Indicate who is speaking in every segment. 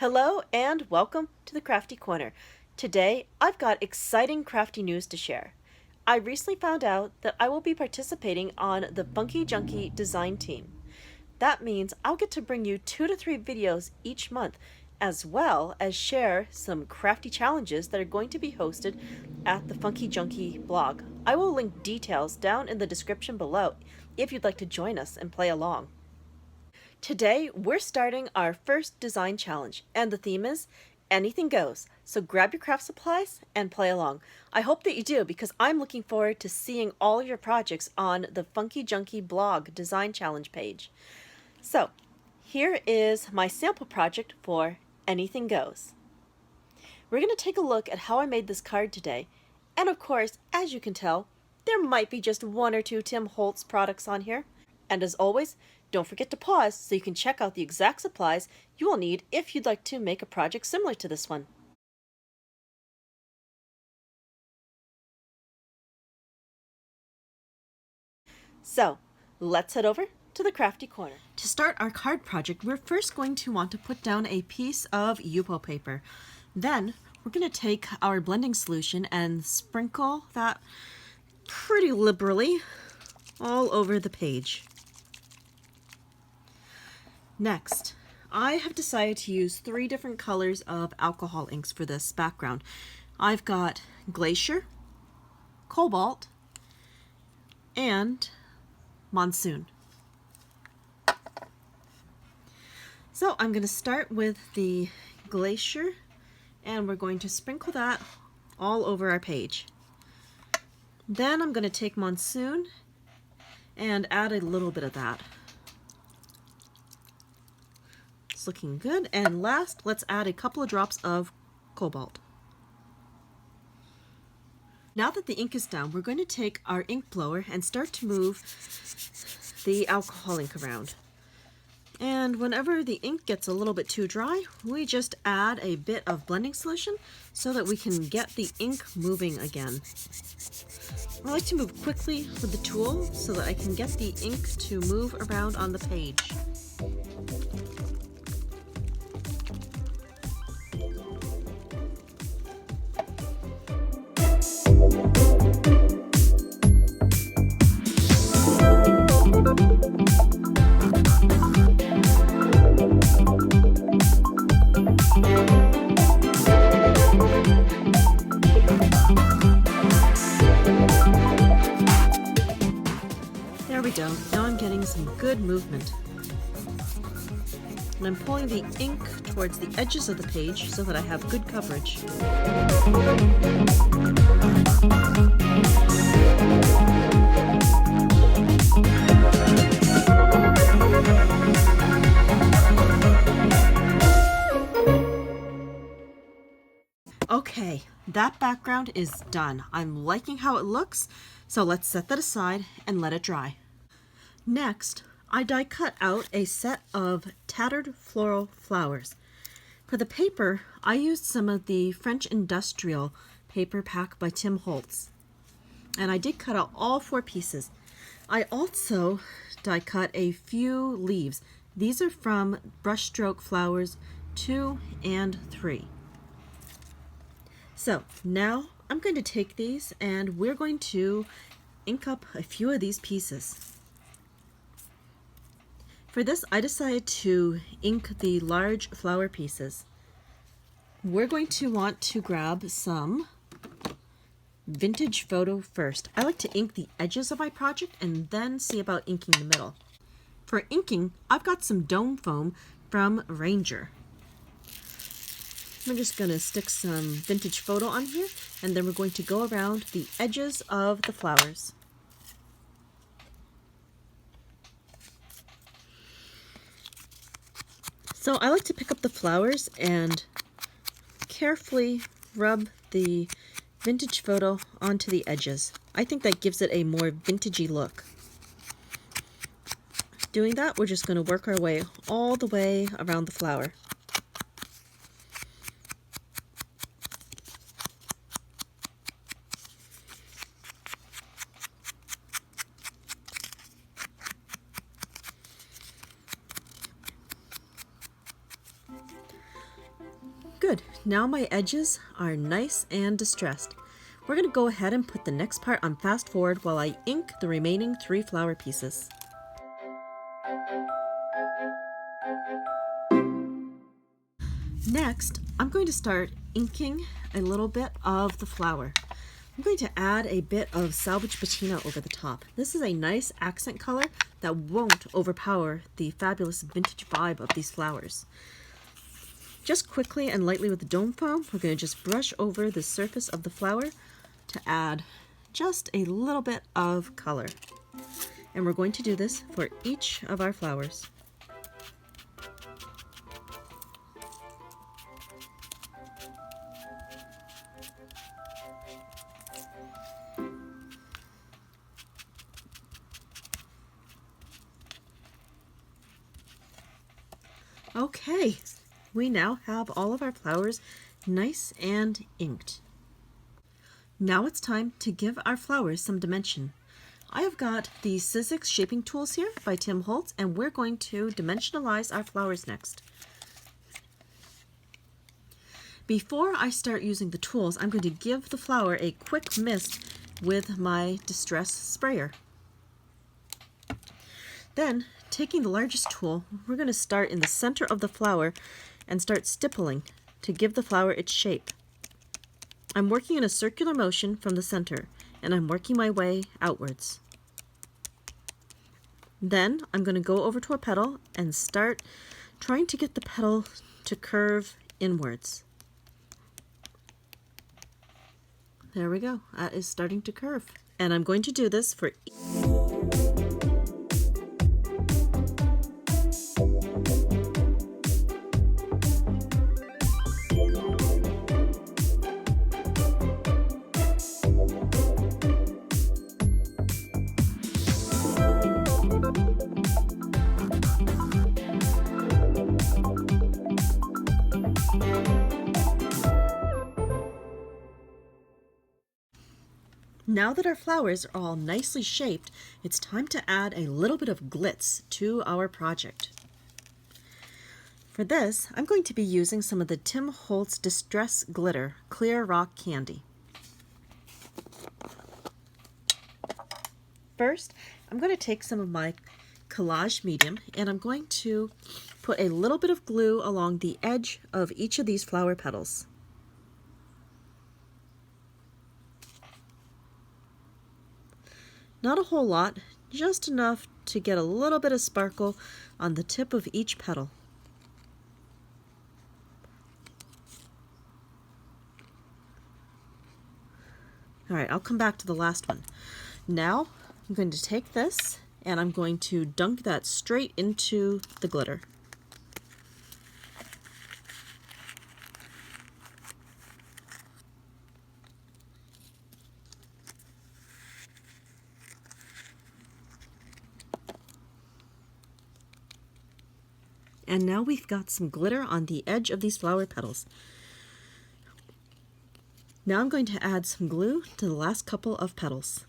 Speaker 1: Hello and welcome to the Crafty Corner. Today, I've got exciting crafty news to share. I recently found out that I will be participating on the Funkie Junkie design team. That means I'll get to bring you 2 to 3 videos each month, as well as share some crafty challenges that are going to be hosted at the Funkie Junkie blog. I will link details down in the description below if you'd like to join us and play along. Today, we're starting our first design challenge, and the theme is anything goes. So grab your craft supplies and play along. I hope that you do because I'm looking forward to seeing all of your projects on the Funkie Junkie blog design challenge page. So, here is my sample project for Anything Goes. We're going to take a look at how I made this card today, and of course, as you can tell, there might be just 1 or 2 Tim Holtz products on here. And as always, don't forget to pause so you can check out the exact supplies you will need if you'd like to make a project similar to this one. So, let's head over to the Crafty Corner. To start our card project, we're first going to want to put down a piece of Yupo paper. Then, we're going to take our blending solution and sprinkle that pretty liberally all over the page. Next, I have decided to use 3 different colors of alcohol inks for this background. I've got Glacier, Cobalt, and Monsoon. So I'm going to start with the Glacier, and we're going to sprinkle that all over our page. Then I'm going to take Monsoon and add a little bit of that. It's looking good. And last, let's add a couple of drops of Cobalt. Now that the ink is down, we're going to take our ink blower and start to move the alcohol ink around. And whenever the ink gets a little bit too dry, we just add a bit of blending solution so that we can get the ink moving again. I like to move quickly with the tool so that I can get the ink to move around on the page. There we go. Now I'm getting some good movement. And I'm pulling the ink towards the edges of the page so that I have good coverage. Okay, that background is done. I'm liking how it looks, so let's set that aside and let it dry. Next, I die cut out a set of Tattered Floral flowers. For the paper, I used some of the French Industrial paper pack by Tim Holtz. And I did cut out all 4 pieces. I also die cut a few leaves. These are from Brushstroke Flowers 2 and 3. So now I'm going to take these and we're going to ink up a few of these pieces. For this, I decided to ink the large flower pieces. We're going to want to grab some vintage photo first. I like to ink the edges of my project and then see about inking the middle. For inking, I've got some dome foam from Ranger. I'm just going to stick some vintage photo on here, and then we're going to go around the edges of the flowers. So I like to pick up the flowers and carefully rub the vintage photo onto the edges. I think that gives it a more vintagey look. Doing that, we're just going to work our way all the way around the flower. Good, now my edges are nice and distressed. We're going to go ahead and put the next part on fast forward while I ink the remaining 3 flower pieces. Next, I'm going to start inking a little bit of the flower. I'm going to add a bit of salvage patina over the top. This is a nice accent color that won't overpower the fabulous vintage vibe of these flowers. Just quickly and lightly with the dome foam, we're going to just brush over the surface of the flower to add just a little bit of color. And we're going to do this for each of our flowers. Okay, we now have all of our flowers nice and inked. Now it's time to give our flowers some dimension. I have got the Sizzix shaping tools here by Tim Holtz, and we're going to dimensionalize our flowers next. Before I start using the tools, I'm going to give the flower a quick mist with my distress sprayer. Then, taking the largest tool, we're going to start in the center of the flower and start stippling to give the flower its shape. I'm working in a circular motion from the center, and I'm working my way outwards. Then I'm going to go over to a petal and start trying to get the petal to curve inwards. There we go. That is starting to curve. And I'm going to do this for Now that our flowers are all nicely shaped, it's time to add a little bit of glitz to our project. For this, I'm going to be using some of the Tim Holtz Distress Glitter Clear Rock Candy. First, I'm going to take some of my collage medium and I'm going to put a little bit of glue along the edge of each of these flower petals. Not a whole lot, just enough to get a little bit of sparkle on the tip of each petal. Alright, I'll come back to the last one. Now I'm going to take this and I'm going to dunk that straight into the glitter. And now we've got some glitter on the edge of these flower petals. Now I'm going to add some glue to the last couple of petals.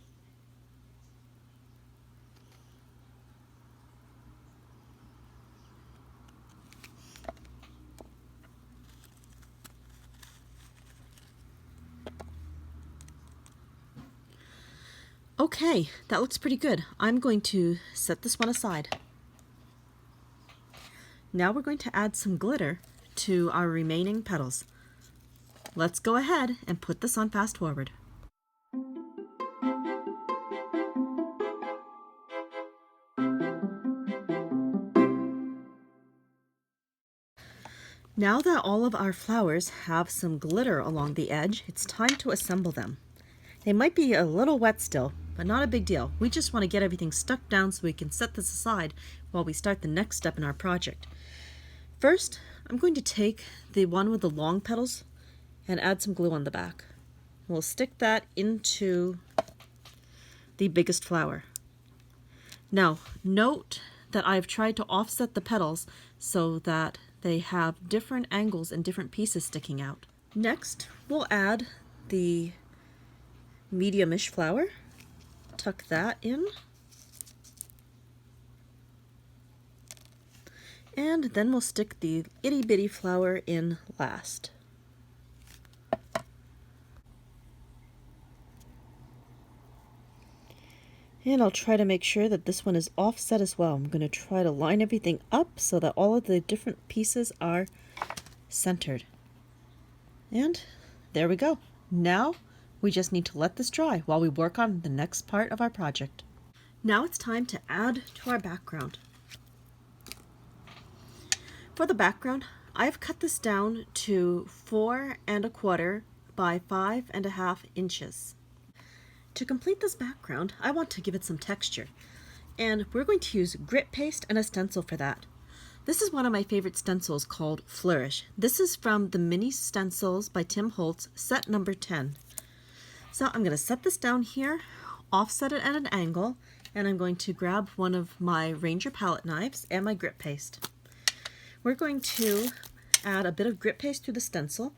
Speaker 1: Okay, that looks pretty good. I'm going to set this one aside. Now we're going to add some glitter to our remaining petals. Let's go ahead and put this on fast forward. Now that all of our flowers have some glitter along the edge, it's time to assemble them. They might be a little wet still, but not a big deal. We just want to get everything stuck down so we can set this aside while we start the next step in our project. First, I'm going to take the one with the long petals and add some glue on the back. We'll stick that into the biggest flower. Now, note that I've tried to offset the petals so that they have different angles and different pieces sticking out. Next, we'll add the medium-ish flower. Tuck that in. And then we'll stick the itty-bitty flower in last. And I'll try to make sure that this one is offset as well. I'm going to try to line everything up so that all of the different pieces are centered. And there we go. Now we just need to let this dry while we work on the next part of our project. Now it's time to add to our background. For the background, I've cut this down to 4¼ by 5½ inches. To complete this background, I want to give it some texture, and we're going to use grit paste and a stencil for that. This is one of my favorite stencils called Flourish. This is from the Mini Stencils by Tim Holtz, set number 10. So I'm going to set this down here, offset it at an angle, and I'm going to grab one of my Ranger palette knives and my grit paste. We're going to add a bit of grit paste to the stencil,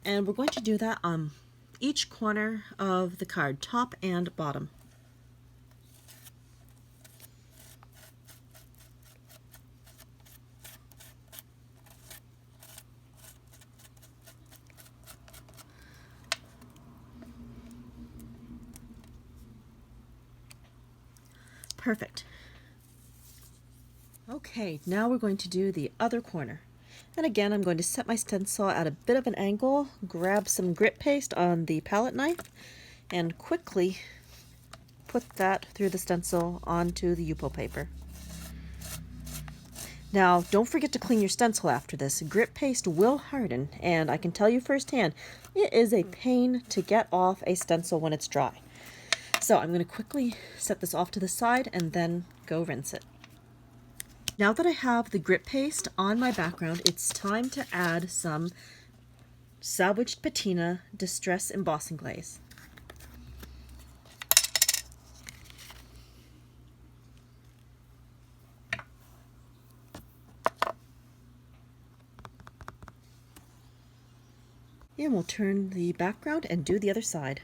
Speaker 1: and we're going to do that on each corner of the card, top and bottom. Perfect. Okay, now we're going to do the other corner. And again, I'm going to set my stencil at a bit of an angle, grab some grit paste on the palette knife, and quickly put that through the stencil onto the Yupo paper. Now, don't forget to clean your stencil after this. Grit paste will harden, and I can tell you firsthand, it is a pain to get off a stencil when it's dry. So I'm going to quickly set this off to the side and then go rinse it. Now that I have the grit paste on my background, it's time to add some salvaged patina distress embossing glaze. And we'll turn the background and do the other side.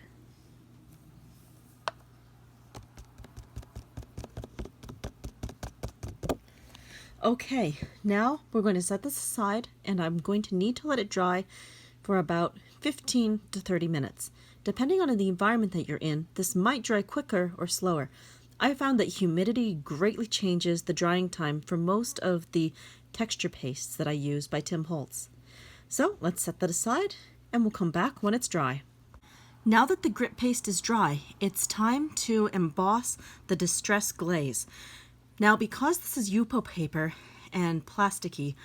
Speaker 1: Okay, now we're going to set this aside, and I'm going to need to let it dry for about 15 to 30 minutes. Depending on the environment that you're in, this might dry quicker or slower. I found that humidity greatly changes the drying time for most of the texture pastes that I use by Tim Holtz. So let's set that aside, and we'll come back when it's dry. Now that the grit paste is dry, it's time to emboss the distress glaze. Now, because this is Yupo paper and plasticky,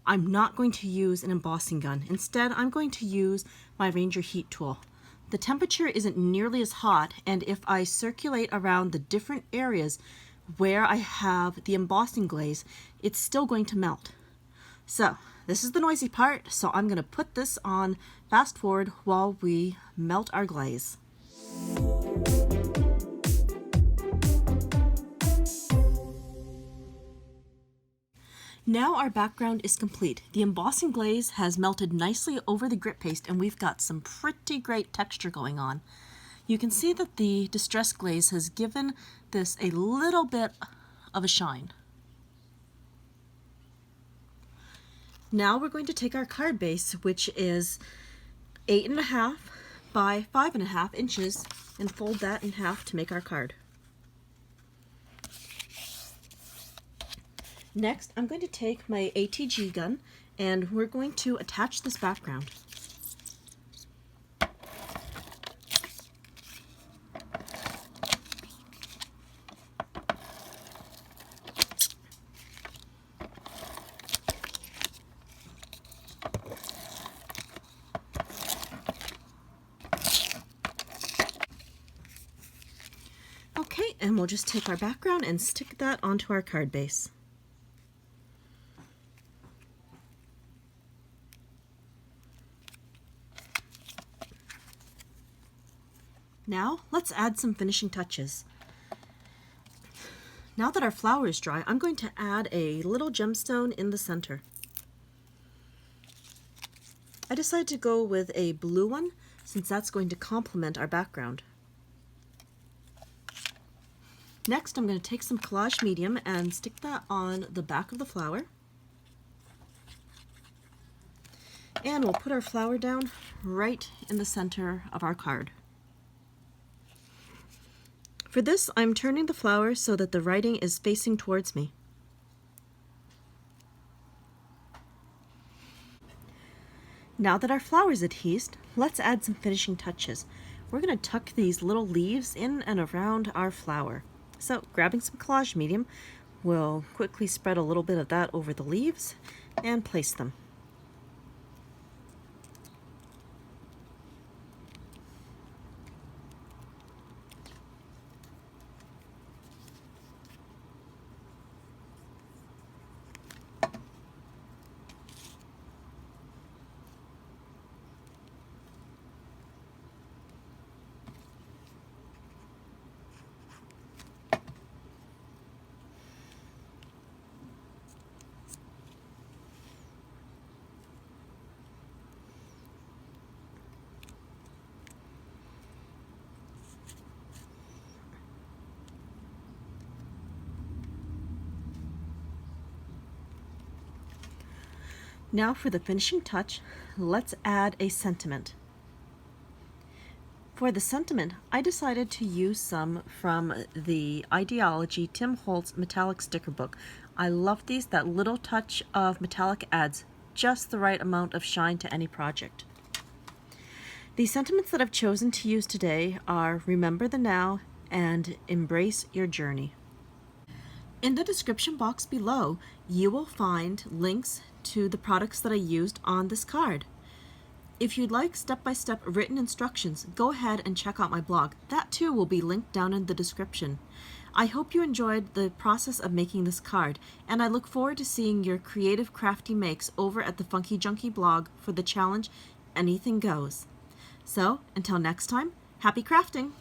Speaker 1: I'm not going to use an embossing gun. Instead, I'm going to use my Ranger heat tool. The temperature isn't nearly as hot, and if I circulate around the different areas where I have the embossing glaze, it's still going to melt. So, this is the noisy part, so I'm going to put this on fast forward while we melt our glaze. Now our background is complete. The embossing glaze has melted nicely over the grit paste, and we've got some pretty great texture going on. You can see that the distress glaze has given this a little bit of a shine. Now we're going to take our card base, which is 8½ by 5½ inches, and fold that in half to make our card. Next, I'm going to take my ATG gun, and we're going to attach this background. Okay, and we'll just take our background and stick that onto our card base. Now, let's add some finishing touches. Now that our flower is dry, I'm going to add a little gemstone in the center. I decided to go with a blue one since that's going to complement our background. Next, I'm going to take some collage medium and stick that on the back of the flower. And we'll put our flower down right in the center of our card. For this, I'm turning the flower so that the writing is facing towards me. Now that our flower is adhesed, let's add some finishing touches. We're going to tuck these little leaves in and around our flower. So, grabbing some collage medium, we'll quickly spread a little bit of that over the leaves and place them. Now for the finishing touch, let's add a sentiment. For the sentiment, I decided to use some from the Ideology Tim Holtz metallic sticker book. I love these. That little touch of metallic adds just the right amount of shine to any project. The sentiments that I've chosen to use today are Remember the Now and Embrace Your Journey. In the description box below, you will find links to the products that I used on this card. If you'd like step-by-step written instructions, go ahead and check out my blog. That too will be linked down in the description. I hope you enjoyed the process of making this card, and I look forward to seeing your creative crafty makes over at the Funkie Junkie blog for the challenge Anything Goes. So, until next time, happy crafting!